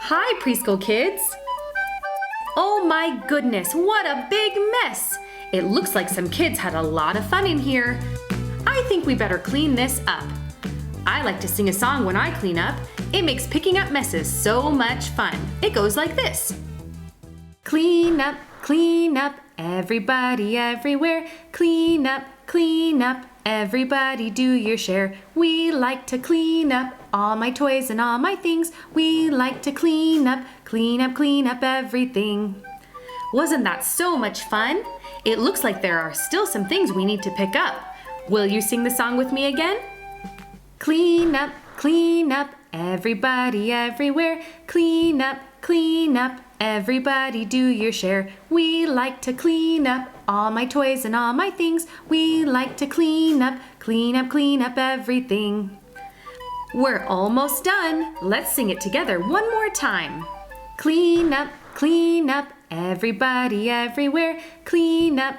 Hi, preschool kids! Oh my goodness, what a big mess! It looks like some kids had a lot of fun in here. I think we better clean this up. I like to sing a song when I clean up. It makes picking up messes so much fun. It goes like this. Clean up, everybody everywhere. Clean up, everybody do your share. We like to clean up all my toys and all my things. We like to clean up everything. Wasn't that so much fun? It looks like there are still some things we need to pick up. Will you sing the song with me again? Clean up, everybody everywhere. Clean up, everybody do your share. We like to clean up all my toys and all my things. We like to clean up everything. We're almost done. Let's sing it together one more time. Clean up, everybody everywhere. Clean up,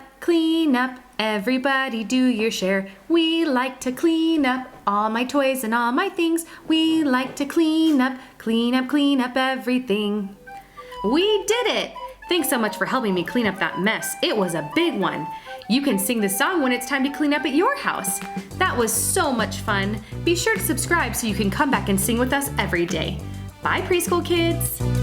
everybody do your share. We like to clean up all my toys and all my things. We like to clean up everything. We did it! Thanks so much for helping me clean up that mess. It was a big one. You can sing the song when it's time to clean up at your house. That was so much fun. Be sure to subscribe so you can come back and sing with us every day. Bye, preschool kids!